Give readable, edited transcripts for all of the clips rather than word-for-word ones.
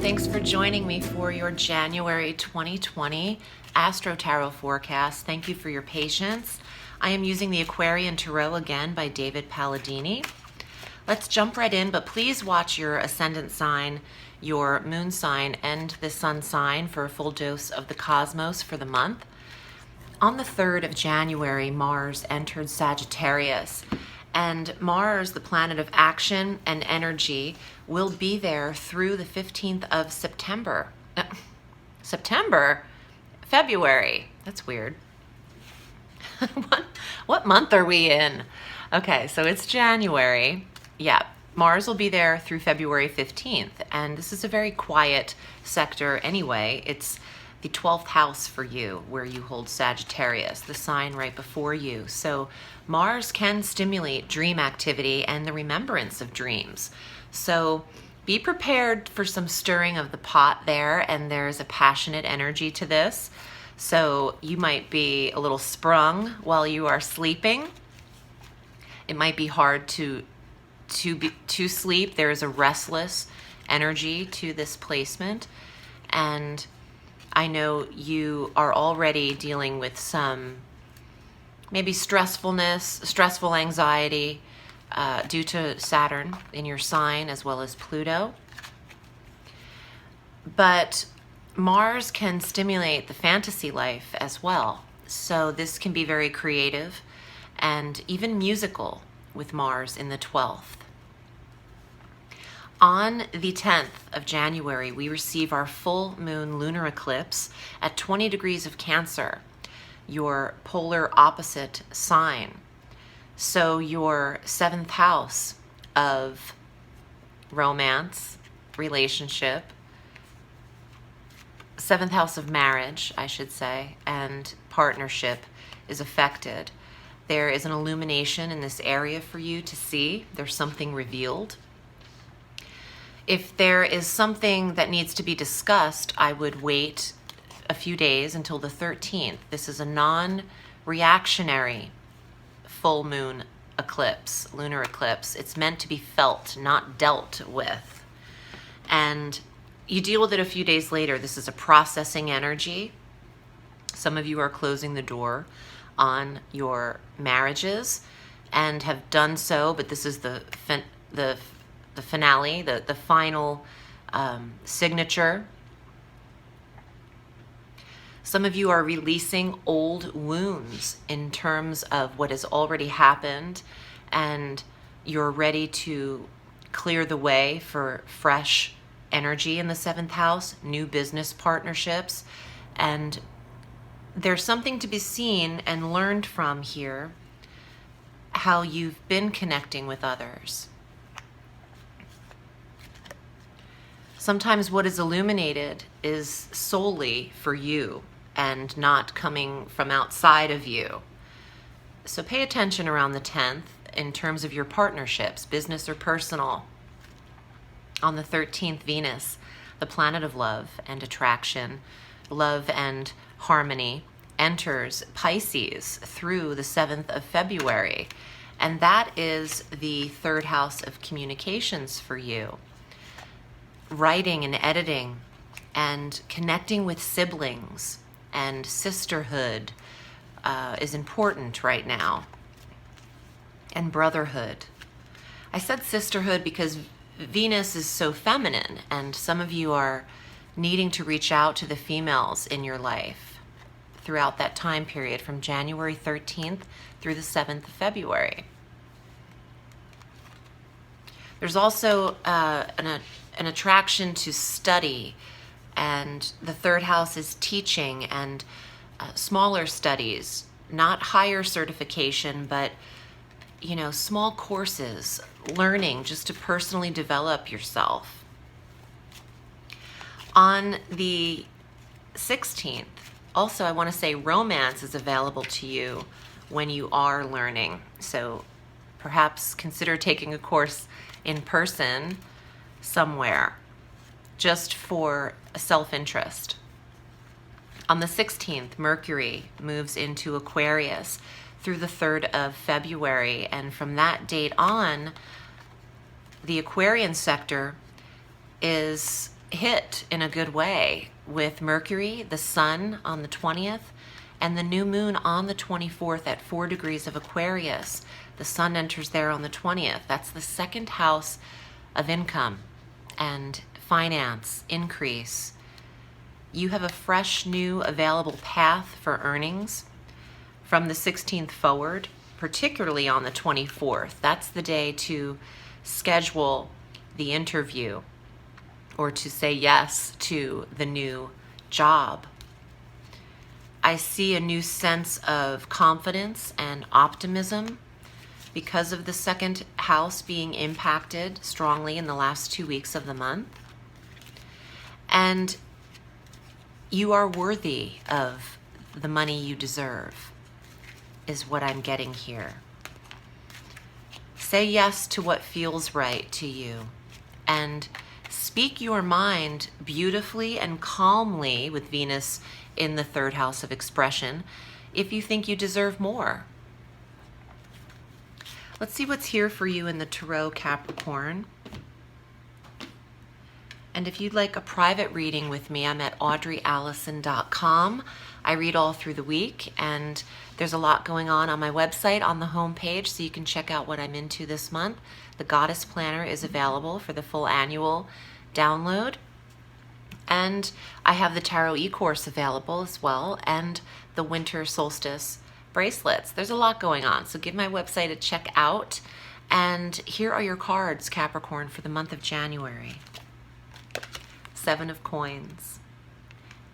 Thanks for joining me for your January 2020 Astro Tarot forecast. Thank you for your patience. I am using the Aquarian Tarot again by David Palladini. Let's jump right in, but please watch your ascendant sign, your moon sign, and the sun sign for a full dose of the cosmos for the month. On the 3rd of January, Mars entered Sagittarius. And Mars, the planet of action and energy, will be there through the 15th of September. February. That's weird. What month are we in? Okay, so it's January. Yeah, Mars will be there through February 15th. And this is a very quiet sector anyway. It's the 12th house for you, where you hold Sagittarius, the sign right before you. So Mars can stimulate dream activity and the remembrance of dreams. So be prepared for some stirring of the pot there, and there's a passionate energy to this. So you might be a little sprung while you are sleeping. It might be hard to sleep. There is a restless energy to this placement, and I know you are already dealing with some maybe stressful anxiety due to Saturn in your sign as well as Pluto. But Mars can stimulate the fantasy life as well. So this can be very creative and even musical with Mars in the 12th. On the 10th of January, we receive our full moon lunar eclipse at 20 degrees of Cancer, your polar opposite sign. So your 7th house of romance, relationship, 7th house of marriage, I should say, and partnership is affected. There is an illumination in this area for you to see. There's something revealed. If there is something that needs to be discussed, I would wait a few days until the 13th. This is a non-reactionary full moon eclipse, lunar eclipse. It's meant to be felt, not dealt with. And you deal with it a few days later. This is a processing energy. Some of you are closing the door on your marriages and have done so, but this is the finale, the final signature. Some of you are releasing old wounds in terms of what has already happened, and you're ready to clear the way for fresh energy in the 7th house, new business partnerships. And there's something to be seen and learned from here, how you've been connecting with others. Sometimes what is illuminated is solely for you and not coming from outside of you. So pay attention around the 10th in terms of your partnerships, business or personal. On the 13th, Venus, the planet of love and attraction, love and harmony, enters Pisces through the 7th of February. And that is the 3rd house of communications for you. Writing and editing and connecting with siblings and sisterhood is important right now, and brotherhood. I said sisterhood because Venus is so feminine, and some of you are needing to reach out to the females in your life throughout that time period from January 13th through the 7th of February. There's also an attraction to study, and the 3rd house is teaching and smaller studies, not higher certification, but small courses, learning just to personally develop yourself. On the 16th, also I want to say romance is available to you when you are learning. So perhaps consider taking a course in person somewhere, just for self-interest. On the 16th, Mercury moves into Aquarius through the 3rd of February, and from that date on, the Aquarian sector is hit in a good way with Mercury, the Sun on the 20th, and the new moon on the 24th at 4 degrees of Aquarius. The Sun enters there on the 20th. That's the second house of income and finance increase. You have a fresh, new, available path for earnings from the 16th forward, particularly on the 24th. That's the day to schedule the interview or to say yes to the new job. I see a new sense of confidence and optimism because of the second house being impacted strongly in the last 2 weeks of the month. And you are worthy of the money you deserve, is what I'm getting here. Say yes to what feels right to you and speak your mind beautifully and calmly with Venus in the third house of expression if you think you deserve more. Let's see what's here for you in the Tarot, Capricorn. And if you'd like a private reading with me, I'm at audreyalison.com. I read all through the week, and there's a lot going on my website on the home page, so you can check out what I'm into this month. The Goddess Planner is available for the full annual download. And I have the Tarot e-course available as well, and the Winter Solstice bracelets. There's a lot going on, so give my website a check out. And here are your cards, Capricorn, for the month of January. 7 of Coins.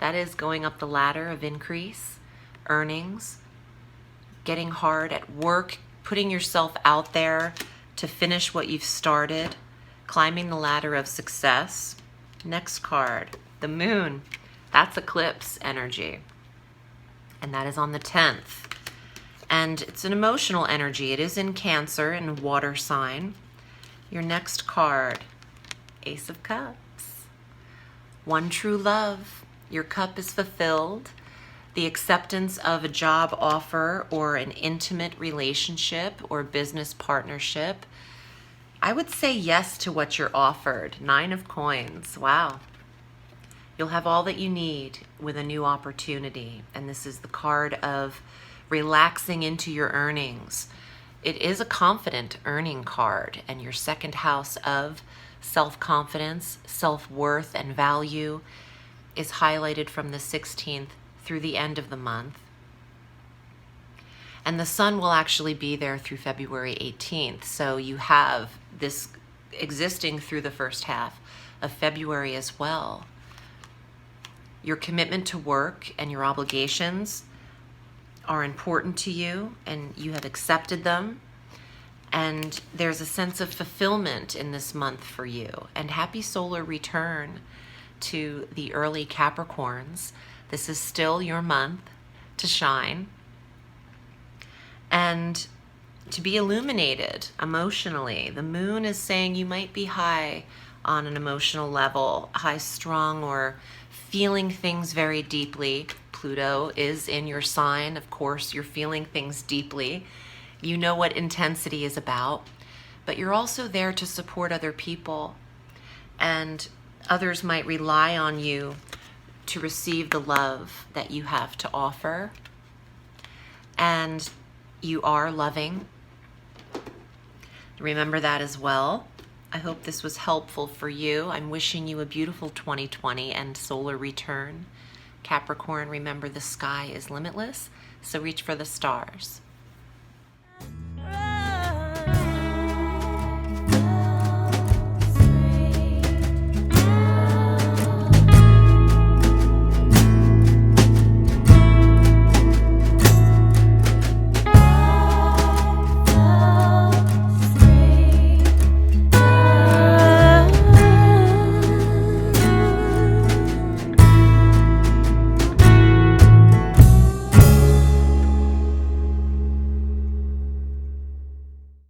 That is going up the ladder of increase, earnings, getting hard at work, putting yourself out there to finish what you've started, climbing the ladder of success. Next card, the Moon. That's eclipse energy. And that is on the 10th. And it's an emotional energy. It is in Cancer and water sign. Your next card, Ace of Cups. One true love. Your cup is fulfilled. The acceptance of a job offer or an intimate relationship or business partnership. I would say yes to what you're offered. 9 of Coins. Wow. You'll have all that you need with a new opportunity. And this is the card of relaxing into your earnings. It is a confident earning card, and your second house of self-confidence, self-worth, and value is highlighted from the 16th through the end of the month. And the Sun will actually be there through February 18th. So you have this existing through the first half of February as well. Your commitment to work and your obligations are important to you, and you have accepted them. And there's a sense of fulfillment in this month for you. And happy solar return to the early Capricorns. This is still your month to shine and to be illuminated emotionally. The Moon is saying you might be high on an emotional level, high strung, or feeling things very deeply. Pluto is in your sign. Of course, you're feeling things deeply. You know what intensity is about, but you're also there to support other people, and others might rely on you to receive the love that you have to offer. And you are loving. Remember that as well. I hope this was helpful for you. I'm wishing you a beautiful 2020 and solar return. Capricorn, remember the sky is limitless, so reach for the stars.